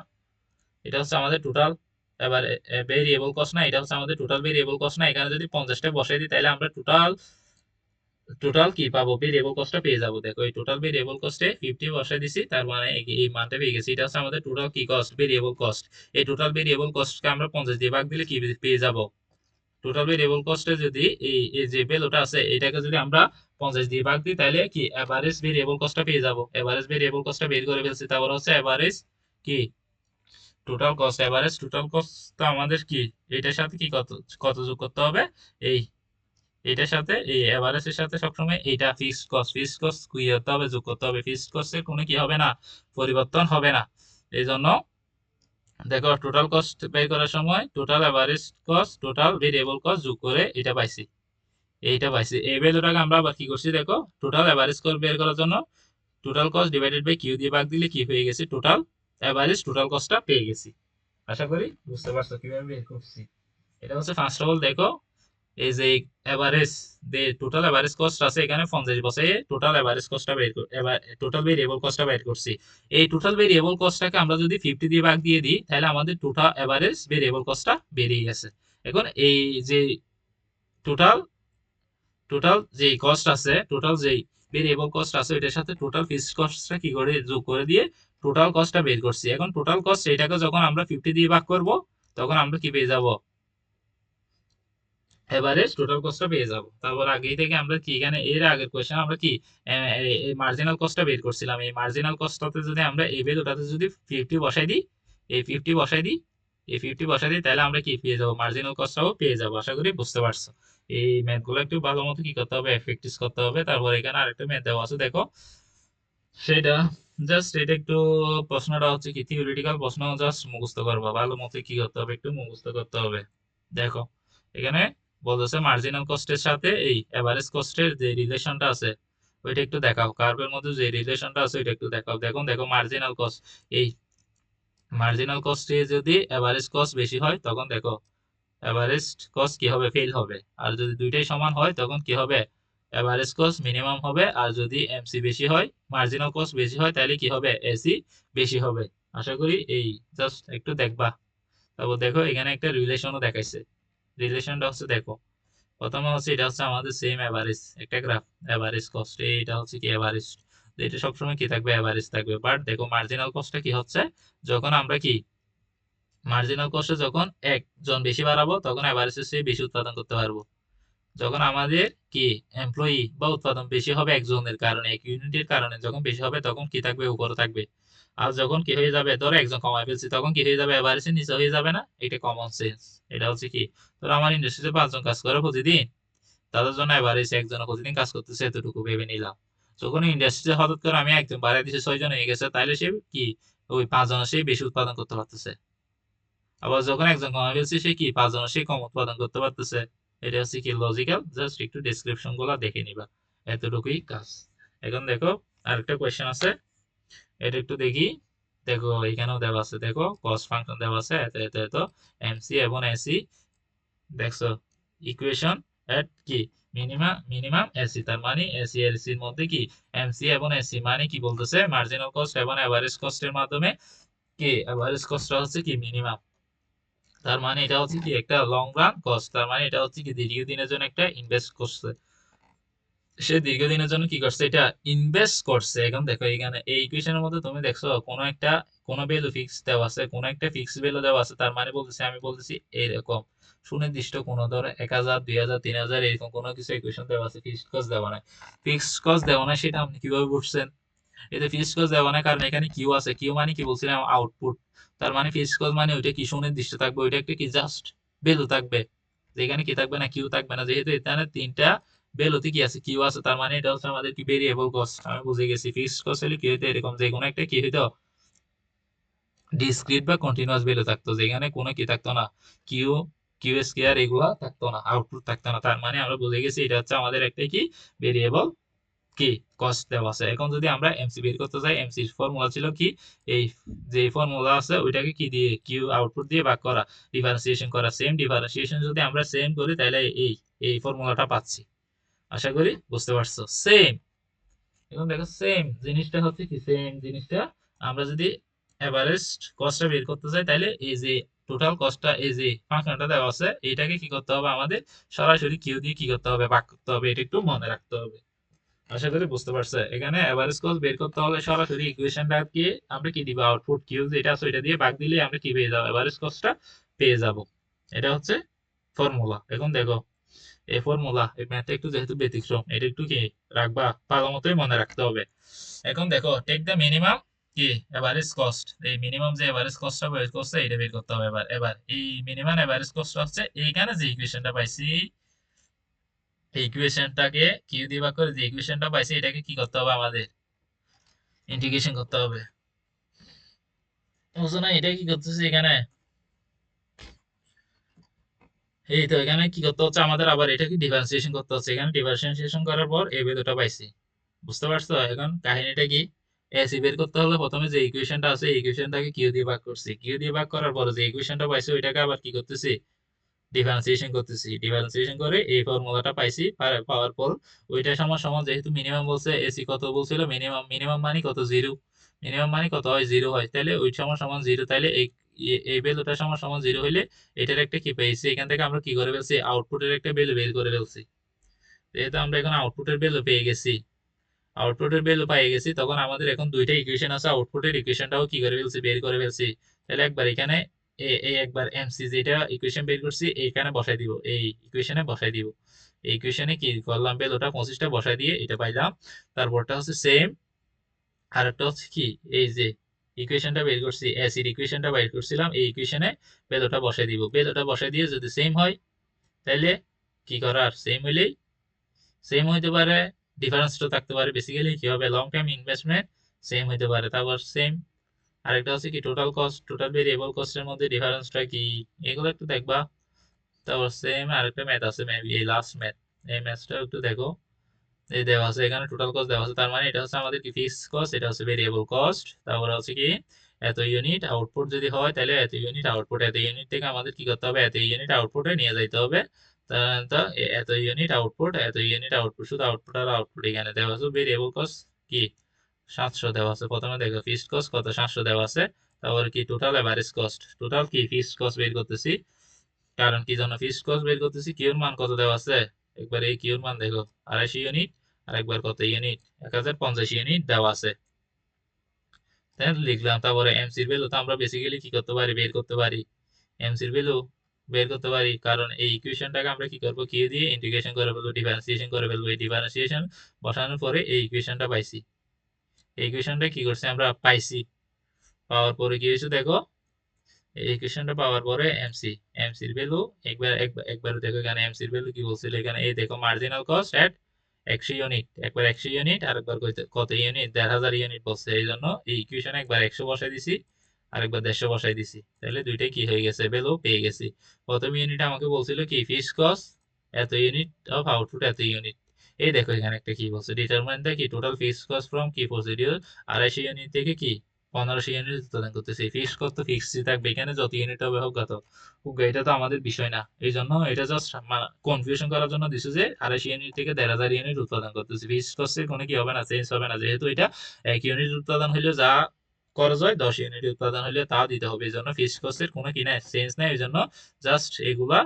এটা হচ্ছে আমাদের টোটাল এবার ভেরিয়েবল কস্ট না, এটা হচ্ছে আমাদের টোটাল ভেরিয়েবল কস্ট না। এখানে যদি 50টা বসাই দিই তাহলে আমরা টোটাল টোটাল কি পাবো, ভেরিয়েবল কস্টটা পেয়ে যাবো। দেখো এই টোটাল ভেরিয়েবল কস্টে 50 বসাই দিছি, তার মানে এই মানটা পেয়ে গেছি। এটা হচ্ছে আমাদের টোটাল কি কস্ট, ভেরিয়েবল কস্ট। এই টোটাল ভেরিয়েবল কস্টকে আমরা 50 দিয়ে ভাগ দিলে কি পেয়ে যাব, টোটাল ভেরিয়েবল কস্টে যদি এই যে ভ্যালুটা আছে এটাকে যদি আমরা 50 দিয়ে ভাগ দিই তাহলে কি এভারেজ ভেরিয়েবল কস্টটা পেয়ে যাব। এভারেজ ভেরিয়েবল কস্টটা বের করে ফেলছি, তারপর হচ্ছে এভারেজ কি total cost, average total cost তো আমাদের কি এটার সাথে কি কত কত যোগ করতে হবে, এই এটার সাথে এই এভারেজের সাথে সবসময় এইটা ফিক্সড কস্ট কি হতে হবে, যোগ করতে হবে। ফিক্সড কস্টের কোনো কি হবে না, পরিবর্তন হবে না। এই জন্য দেখো টোটাল কস্ট বের করার সময় total average cost total variable cost যোগ করে এটা পাইছি, এইটা পাইছি। এই ভ্যালুটাকে আমরা আবার কি করছি, দেখো টোটাল এভারেজ কস্ট বের করার জন্য total cost divided by Q দিয়ে ভাগ দিলে কি পেয়ে গেছি, টোটাল এভারেজ টোটাল কস্টটা পেয়ে গেছি। আশা করি বুঝতে পারছো কিভাবে বের করছি। এটা হচ্ছে ফার্স্ট অফ অল দেখো এই যে এভারেজ টোটাল এভারেজ কস্ট আছে এখানে 50 বসে টোটাল এভারেজ কস্টটা বের এবার টোটাল ভেরিয়েবল কস্টটা বের করছি। এই টোটাল ভেরিয়েবল কস্টটাকে আমরা যদি 50 দিয়ে ভাগ দিয়ে দিই তাহলে আমাদের টোটাল এভারেজ ভেরিয়েবল কস্টটা বেরিয়ে গেছে। এখন এই যে টোটাল টোটাল যে কস্ট আছে, টোটাল যেই ভেরিয়েবল কস্ট আছে এটার সাথে টোটাল ফিক্সড কস্টটা কি করে যোগ করে দিয়ে টোটাল কস্টটা বের করছি। এখন টোটাল কস্ট এটাকে যখন আমরা 50 দিয়ে ভাগ করব তখন আমরা কি পেয়ে যাব, এভারেজ টোটাল কস্টটা পেয়ে যাব। তারপর আগেই থেকে আমরা কি এখানে এর আগের কোয়েশ্চেন আমরা কি এই মার্জিনাল কস্টটা বের করছিলাম, এই মার্জিনাল কস্টটাতে যদি আমরা এই ভ্যালুটাতে যদি 50 বসাই দিই, এই 50 বসাই দিই, এই 50 বসাই দিই তাহলে আমরা কি পেয়ে যাব, মার্জিনাল কস্টটাও পেয়ে যাব। আশা করি বুঝতে পারছো। এই ম্যাথগুলো একটু ভালো মতো কি করতে হবে, প্র্যাকটিস করতে হবে। তারপর এখানে আরেকটা ম্যাথ দেওয়া আছে দেখো, সেটা জাস্ট এটা একটু, প্রশ্নটা হচ্ছে কি থিওরিটিক্যাল প্রশ্ন, জাস্ট মুখস্থ করবা, ভালো মতো কি করতে হবে, একটু মুখস্থ করতে হবে। দেখো এখানে বলতেছে মার্জিনাল কস্টের সাথে এই এভারেজ কস্টের যে রিলেশনটা আছে ওইটা একটু দেখাও, কার্ভের মধ্যে যে রিলেশনটা আছে ওইটা একটু দেখাও। দেখুন দেখো মার্জিনাল কস্ট, এই মার্জিনাল কস্টে যদি এভারেজ কস্ট বেশি হয় তখন দেখো এভারেজ কস্ট কি হবে, ফেল হবে। আর যদি দুইটাই সমান হয় তখন কি হবে, এভারেজ কস্ট মিনিমাম হবে। আর যদি এমসি বেশি হয়, মার্জিনাল কস্ট বেশি হয়, তাহলে কি হবে, এসি বেশি হবে। আশা করি এই জাস্ট একটু দেখবা। তারপর দেখো এখানে একটা রিলেশনও দেখাইছে। রিলেশনটা হচ্ছে দেখো, প্রথমে হচ্ছে এটা হচ্ছে আমাদের সেম এভারেজ একটা গ্রাফ, এভারেজ কস্ট, এটা হচ্ছে কি এভারেজ, এটা সবসময় কি থাকবে, এভারেজ থাকবে। বাট দেখো মার্জিনাল কস্টটা কি হচ্ছে, যখন আমরা কি মার্জিনাল কস্টে যখন একজন বেশি বাড়াবো তখন এভারেজের চেয়ে বেশি উৎপাদন করতে পারবো। যখন আমাদের কি এমপ্লয়ি বা উৎপাদন বেশি হবে একজনের কারণে, এক ইউনিটের কারণে যখন বেশি হবে তখন কি থাকবে, উপরে থাকবে। আর যখন কি হয়ে যাবে, ধরো একজন কমায় ফেলছি, তখন কি হয়ে যাবে, এভারেজের নিচে হয়ে যাবে না। এটা কমন সেন্স। এটা হচ্ছে কি, ধরো আমার ইন্ডাস্ট্রিতে 5 জন কাজ করে প্রতিদিন, তাদের জন্য এভারেজ একজন প্রতিদিন কাজ করতেছে এতটুকু ভেবে নিলাম। যখন ইন্ডাস্ট্রিতে হঠাৎ করে আমি একজন বাড়াই দিচ্ছি, 6 জন হয়ে গেছে, তাহলে সে কি ওই 5 জনের সেই বেশি উৎপাদন করতে পারতেছে। আবার যখন একজন কমে ফেলছে, সে কি 5 জনের সেই কম উৎপাদন করতে পারতেছে। এটা হচ্ছে কি লজিক্যাল, জাস্ট একটু ডেসক্রিপশন গুলা দেখে নিবা, এতটুকুই কাজ। এখন দেখো আরেকটা কোয়েশ্চেন আছে, এটা একটু দেখি। দেখো এখানেও দেওয়া আছে, দেখো কস্ট ফাংশন দেওয়া আছে, এত এত এত এমসি এবং এসি, দেখছো ইকুয়েশন এট কি মিনিমাম মিনিমাম এসি, তার মানে এসি এর এসির মধ্যে কি এমসি এবং এসি, মানে কি বলতেছে, মার্জিনাল কস্ট এবং এভারেজ কস্টের মাধ্যমে কি এভারেজ কস্টটা হচ্ছে কি মিনিমাম। তার মানে এটা হচ্ছে কি একটা লং রান কস্ট, তার মানে এটা হচ্ছে কি দীর্ঘদিনের জন্য একটা ইনভেস্ট করছে, সে দীর্ঘদিনের জন্য কি করছে, এটা ইনভেস্ট করছে। এখন দেখো এখানে এই ইকুয়েশনের মধ্যে তুমি দেখছো কোনো একটা কোনো ভ্যালু ফিক্স দেওয়া আছে, কোনো একটা ফিক্স ভ্যালু দেওয়া আছে, তার মানে বলতেছে, আমি বলতেছি এরকম সুনির্দিষ্ট কোনো, ধরো 1000 2000 3000 এরকম কোনো কিছু ইকুয়েশন দেওয়া আছে, ফিক্সড কস্ট দেওয়া নাই। ফিক্সড কস্ট দেওয়া নাই, সেটা আপনি কিভাবে বুঝছেন, এতে ফিক্সড কস্ট দেওয়া নাই, কারণ এখানে কিউ আছে। কিউ মানে কি বলছিলাম, আউটপুট। তার মানে ফিক্সড কস্ট মানে ওইটা কি সুনির্দিষ্ট থাকবে, ওইটা একটা কি জাস্ট ভ্যালু থাকবে, যেখানে কি থাকবে না, কিউ থাকবে না। যেহেতু এখানে তিনটা ভ্যালুতে কি আছে, কিউ আছে, তার মানে এটা হচ্ছে আমাদের কি ভেরিয়েবল কস্ট। আমি বুঝে গেছি ফিক্সড কস্ট হলে কি হইতো, এরকম যে কোনো একটা কি হইতো, ডিসক্রিট বা কন্টিনিউয়াস ভ্যালু থাকতো, যেখানে কোনো কি থাকতো না, কিউ কিউ স্কয়ার এগুলা থাকতো না, আউটপুট থাকতো না। তার মানে আমরা বুঝে গেছি এটা হচ্ছে আমাদের একটা কি ভেরিয়েবল কি কস্ট দেওয়া আছে। এখন যদি আমরা এমসি বের করতে চাই, এমসির ফর্মুলা ছিল কি, এই যে ফর্মুলা আছে ওইটাকে কি দিয়ে, কিউ আউটপুট দিয়ে ভাগ করা, ডিফারেন্সিয়েশন করা। সেম ডিফারেন্সিয়েশন যদি আমরা সেম করি, তাহলে এই এই ফর্মুলাটা পাচ্ছি। আশা করি বুঝতে পারছো। সেম, এখন দেখো সেম জিনিসটা হচ্ছে কি, সেম জিনিসটা আমরা যদি এভারেজ কস্টটা বের করতে চাই, তাহলে এই যে টোটাল কস্টটা, এই যে ফাংশনটা দেওয়া আছে, এইটাকে কি করতে হবে আমাদের, সরাসরি কিউ দিয়ে কি করতে হবে, ভাগ করতে হবে। এটা একটু মনে রাখতে হবে। আশা করি বুঝতে পারছে। এখানে এভারেজ কস্ট বের করতে হলে সরাসরি ইকুয়েশনটাকে আমরা কি দিব, আউটপুট কিউ যেটা আছে ওইটা দিয়ে ভাগ দিলে আমরা কি পেয়ে যাবো, এভারেজ কস্টটা পেয়ে যাব। এটা হচ্ছে ফর্মুলা। এখন দেখো এই ফর্মুলা, এই ম্যাথটা একটু যেহেতু ব্যতিক্রম, এটা একটু কি রাখবা, ভালো মতোই মনে রাখতে হবে। এখন দেখো টেক দ্য মিনিমাম কি এভারেজ কস্ট, এই মিনিমাম যে এভারেজ কস্টটা বের করছে এটা বের করতে হবে। এবার এবার এই মিনিমাম এভারেজ কস্ট হচ্ছে এইখানে যে ইকুয়েশনটা পাইছি, এই ইকুয়েশনটাকে কিউ দিয়ে ভাগ করে যে ইকুয়েশনটা পাইছি, এটাকে কি করতে হবে আমাদের, ইন্টিগ্রেশন করতে হবে। বুঝছো না এটা কি করতেছি এখানে, এই তো এখানে কি করতে হচ্ছে আমাদের, আবার এটাকে ডিফারেন্সিয়েশন করতে হচ্ছে। এখানে ডিফারেন্সিয়েশন করার পর এই ভ্যালুটা পাইছি। বুঝতে পারছো এখন কাহিনীটা কি, এসি বের করতে হলে প্রথমে যে ইকুয়েশনটা আছে এই ইকুয়েশনটাকে কিউ দিয়ে ভাগ করছি, কিউ দিয়ে ভাগ করার পর যে ইকুয়েশনটা পাইছি ওইটাকে আবার কি করতেছি, ডিফারেন্সিয়েশন করতেছি। ডিফারেন্সিয়েশন করে এই ফর্মুলাটা পাইছি, পাওয়ার পর ওইটা সমান সমান, যেহেতু মিনিমাম বলছে, এসি কত বলছিল, মিনিমাম মিনিমাম মানে কত, জিরো। মিনিমাম মানে কত হয়, জিরো হয়, তাহলে ওই সমান সমান জিরো। তাহলে এই এই ভ্যালুটা সমান সমান জিরো হইলে এটার একটা কি পেয়েছি, এখান থেকে আমরা কি করে ফেলছি, আউটপুটের একটা ভ্যালু বের করে ফেলছি। যেহেতু আমরা এখন আউটপুটের ভ্যালু পেয়ে গেছি, আউটপুটের ভ্যালু পেয়ে গেছি, তখন আমাদের এখন দুইটা ইকুয়েশন আছে, আউটপুটের ইকুয়েশনটাও কি করে ফেলছি, বের করে ফেলছি। তাহলে একবার এখানে এই একবার এমসি যেটা ইকুয়েশন বের করছি এইখানে বসাই দিব, এই ইকুয়েশনে বসাই দিব। এই ইকুয়েশনে কি করলাম, ভ্যালুটা 25টা বসাই দিয়ে এটা পাইলাম। তারপরটা হচ্ছে সেম, আর একটা হচ্ছে কি, এই যে ইকুয়েশনটা বের করছি, অ্যাসিড ইকুয়েশনটা বের করছিলাম, এই ইকুয়েশনে ভ্যালুটা বসাই দিব। ভ্যালুটা বসাই দিয়ে যদি সেম হয়, তাহলে কি করার, সেম হইলেই, সেম হইতে পারে, ডিফারেন্সটা থাকতে পারে। বেসিক্যালি কি হবে, লং টাইম ইনভেস্টমেন্ট সেম হইতে পারে। তারপর সেম আরেকটা হচ্ছে কি, টোটাল কস্ট, টোটাল ভেরিয়েবল কস্টের মধ্যে ডিফারেন্সটা কি, এগুলো একটু দেখবা। তারপর সেম আরেকটা ম্যাথ আছে, মেবি এই লাস্ট ম্যাথ, এই ম্যাথটা একটু দেখো। এই দেওয়া আছে এখানে টোটাল কস্ট দেওয়া আছে, তার মানে এটা হচ্ছে আমাদের কি ফিক্সড কস্ট, এটা হচ্ছে ভেরিয়েবল কস্ট। তারপরে হচ্ছে কি এত ইউনিট আউটপুট যদি হয় তাহলে এত ইউনিট আউটপুট, এত ইউনিট থেকে আমাদের কি করতে হবে, এত ইউনিট আউটপুটে নিয়ে যাইতে হবে। তা এত ইউনিট আউটপুট, এত ইউনিট আউটপুট, শুধু আউটপুট আর আউটপুট এখানে দেওয়া আছে। ভেরিয়েবল কস্ট কি 700 দেওয়া আছে। প্রথমে দেখো ফিক্সড কস্ট কত 700 দেওয়া আছে। তারপরে কি টোটাল এভারেজ কস্ট, টোটাল কি ফিক্সড কস্ট বের করতেছি। কারণ কি জন্য ফিক্সড কস্ট বের করতেছি, কিউর মান কত দেওয়া আছে, একবার এই কিউর মান দেখো 250 ইউনিট, আর একবার কত ইউনিট 1050 ইউনিট দেওয়া আছে। তাই লিখলাম। তারপরে এমসির ভ্যালু তো আমরা বেসিক্যালি কি করতে পারি, বের করতে পারি। এমসির ভ্যালু বের করতে পারি, কারণ এই ইকুয়েশনটাকে আমরা কি করবো, কিউ দিয়ে ইন্টিগ্রেশন করে ফেলবো, ডিফারেন্সিয়েশন করে ফেলবো। এই ডিফারেন্সিয়েশন বসানোর পরে এই ইকুয়েশনটা পাইছি। এই ইকুয়েশনটা কি করছি আমরা পাইছি, পাওয়ার পরে কি হয়েছে দেখো, এই ইকুয়েশনটা পাওয়ার পরে এমসির ভ্যালু একবার দেখো এখানে এমসির ভ্যালু কি বলছিল এখানে, এই দেখো মার্জিনাল কস্ট এট 100 ইউনিট, একবার 100 ইউনিট আর একবার কত ইউনিট, 1500 ইউনিট বলছে। এই জন্য এই ইকুয়েশনে একবার 100 বসাই দিছি আর একবার 150 বসাই দিছি, তাহলে দুইটাই কি হয়ে গেছে, ভ্যালু পেয়ে গেছি। প্রথম ইউনিট আমাকে বলছিল কি ফিক্সড কস্ট এত ইউনিট অফ আউটপুট এত ইউনিট। এই দেখো এখানে একটা কি বলছে, ডিটারমাইন দা কি টোটাল ফিক্সড কস্ট ফ্রম কি প্রসিডিউর। 250 ইউনিট থেকে কি 1500 ইউনিট উৎপাদন করতেছে। ফিক্সড কস্ট তো ফিক্সডই থাকবে, এখানে যত ইউনিট হবে হোক কত হোক, এটা তো আমাদের বিষয় না। এই জন্য এটা জাস্ট কনফিউশন করার জন্য দিছে যে 250 ইউনিট থেকে 1500 ইউনিট উৎপাদন করতেছে। ফিক্সড কস্টের কোনো কি হবে না, চেঞ্জ হবে না, যেহেতু এটা 1 ইউনিট উৎপাদন হইলে যা খরচ হয় 10 ইউনিট উৎপাদন হইলে তাও দিতে হবে। এই জন্য ফিক্সড কস্টের কোনো কি নাই, চেঞ্জ নাই। এই জন্য জাস্ট এগুলা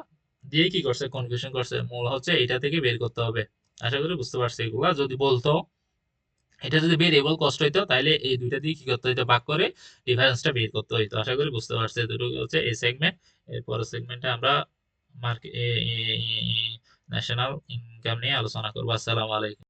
দিয়ে কি করছে, কনফিউশন করছে। মূল হচ্ছে এটা থেকে বের করতে হবে। আশা করি বুঝতে পারছি। এগুলা যদি বলতো, এটা যদি ভেরিয়েবল কস্ট হইতো তাহলে এই দুইটা দিয়ে কি করতে হইতো, ভাগ করে ডিফারেন্সটা বের করতে হইতো। আশা করি বুঝতে পারছি। এতটুকু হচ্ছে এই সেগমেন্ট। এর পরের সেগমেন্টে আমরা মার্কেট ন্যাশনাল ইনকাম নিয়ে আলোচনা করবো। আসসালামু আলাইকুম।